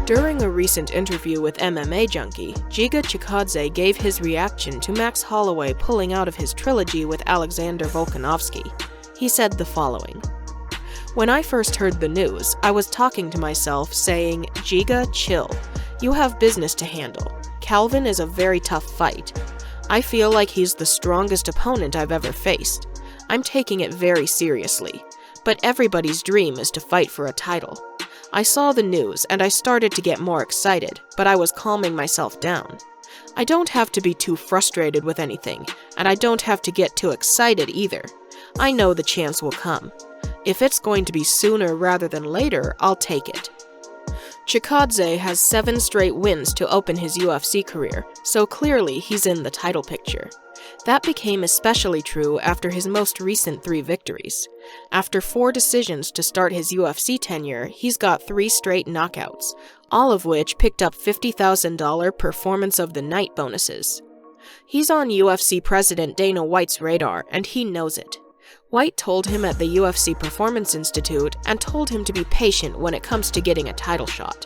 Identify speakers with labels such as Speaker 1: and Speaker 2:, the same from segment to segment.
Speaker 1: During a recent interview with MMA Junkie, Giga Chikadze gave his reaction to Max Holloway pulling out of his trilogy with Alexander Volkanovski. He said the following: "When I first heard the news, I was talking to myself saying, Giga, chill. You have business to handle. Calvin is a very tough fight. I feel like he's the strongest opponent I've ever faced. I'm taking it very seriously. But everybody's dream is to fight for a title. I saw the news and I started to get more excited, but I was calming myself down. I don't have to be too frustrated with anything, and I don't have to get too excited either. I know the chance will come. If it's going to be sooner rather than later, I'll take it." Chikadze has 7 straight wins to open his UFC career, so clearly he's in the title picture. That became especially true after his most recent 3 victories. After 4 decisions to start his UFC tenure, he's got 3 straight knockouts, all of which picked up $50,000 Performance of the Night bonuses. He's on UFC President Dana White's radar, and he knows it. White told him at the UFC Performance Institute and told him to be patient when it comes to getting a title shot.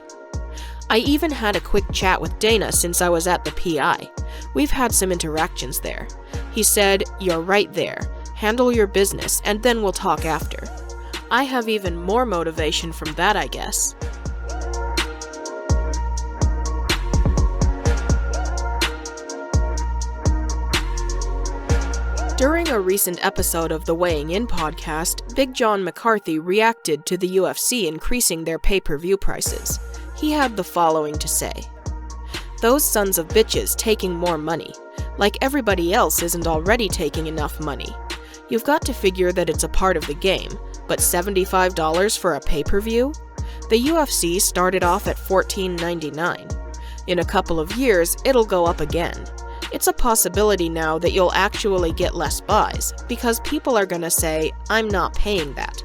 Speaker 1: "I even had a quick chat with Dana since I was at the PI. We've had some interactions there. He said, 'You're right there. Handle your business, and then we'll talk after.' I have even more motivation from that, I guess." During a recent episode of the Weighing In podcast, Big John McCarthy reacted to the UFC increasing their pay-per-view prices. He had the following to say: "Those sons of bitches taking more money. Like everybody else isn't already taking enough money. You've got to figure that it's a part of the game, but $75 for a pay-per-view? The UFC started off at $14.99. In a couple of years, it'll go up again. It's a possibility now that you'll actually get less buys, because people are gonna say, 'I'm not paying that.'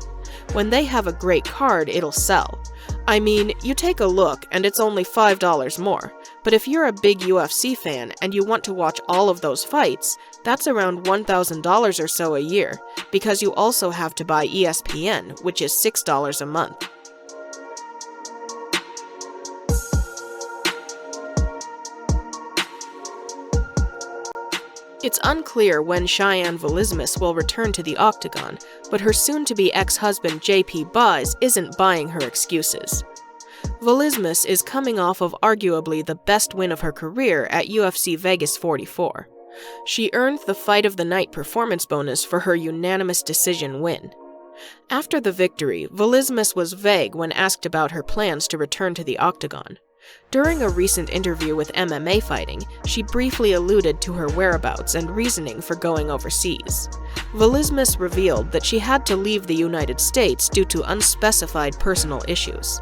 Speaker 1: When they have a great card, it'll sell. I mean, you take a look and it's only $5 more, but if you're a big UFC fan and you want to watch all of those fights, that's around $1,000 or so a year, because you also have to buy ESPN, which is $6 a month." It's unclear when Cheyanne Vlismas will return to the octagon, but her soon-to-be ex-husband JP Buys isn't buying her excuses. Vlismas is coming off of arguably the best win of her career at UFC Vegas 44. She earned the Fight of the Night performance bonus for her unanimous decision win. After the victory, Vlismas was vague when asked about her plans to return to the octagon. During a recent interview with MMA Fighting, she briefly alluded to her whereabouts and reasoning for going overseas. Vlismas revealed that she had to leave the United States due to unspecified personal issues.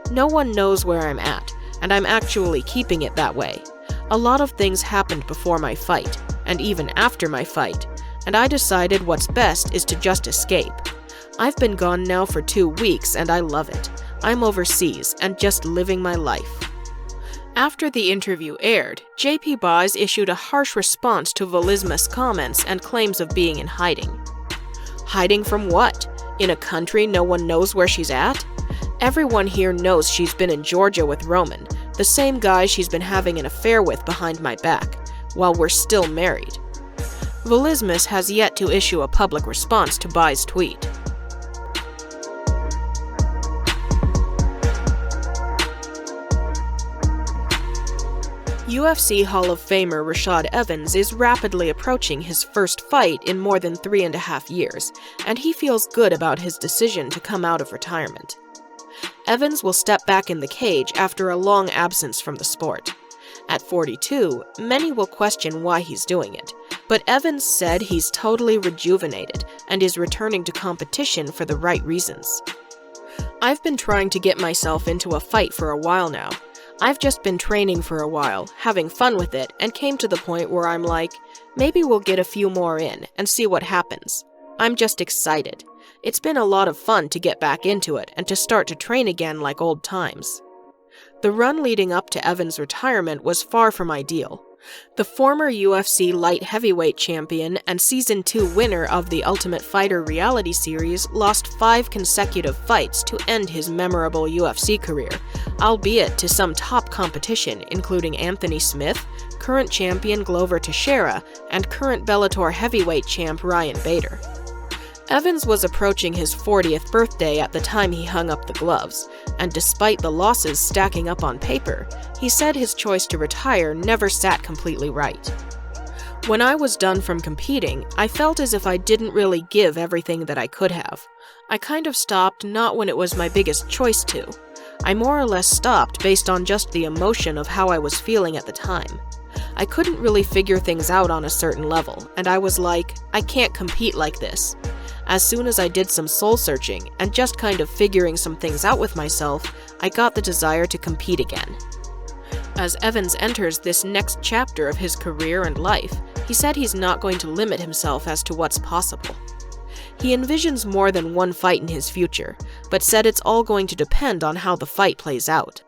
Speaker 1: "No one knows where I'm at, and I'm actually keeping it that way. A lot of things happened before my fight, and even after my fight, and I decided what's best is to just escape. I've been gone now for 2 weeks, and I love it. I'm overseas and just living my life." After the interview aired, JP Buys issued a harsh response to Vlismas' comments and claims of being in hiding. Hiding from what? In a country no one knows where she's at? Everyone here knows she's been in Georgia with Roman, the same guy she's been having an affair with behind my back, while we're still married. Vlismas has yet to issue a public response to Buys' tweet. UFC Hall of Famer Rashad Evans is rapidly approaching his first fight in more than 3.5 years, and he feels good about his decision to come out of retirement. Evans will step back in the cage after a long absence from the sport. At 42, many will question why he's doing it, but Evans said he's totally rejuvenated and is returning to competition for the right reasons. "I've been trying to get myself into a fight for a while now. I've just been training for a while, having fun with it, and came to the point where I'm like, maybe we'll get a few more in and see what happens. I'm just excited. It's been a lot of fun to get back into it and to start to train again like old times." The run leading up to Evans' retirement was far from ideal. The former UFC light heavyweight champion and Season 2 winner of the Ultimate Fighter reality series lost 5 consecutive fights to end his memorable UFC career, albeit to some top competition including Anthony Smith, current champion Glover Teixeira, and current Bellator heavyweight champ Ryan Bader. Evans was approaching his 40th birthday at the time he hung up the gloves, and despite the losses stacking up on paper, he said his choice to retire never sat completely right. When I was done from competing, I felt as if I didn't really give everything that I could have. I kind of stopped not when it was my biggest choice to. I more or less stopped based on just the emotion of how I was feeling at the time. I couldn't really figure things out on a certain level, and I was like, I can't compete like this. As soon as I did some soul-searching and just kind of figuring some things out with myself, I got the desire to compete again. As Evans enters this next chapter of his career and life, he said he's not going to limit himself as to what's possible. He envisions more than one fight in his future, but said it's all going to depend on how the fight plays out.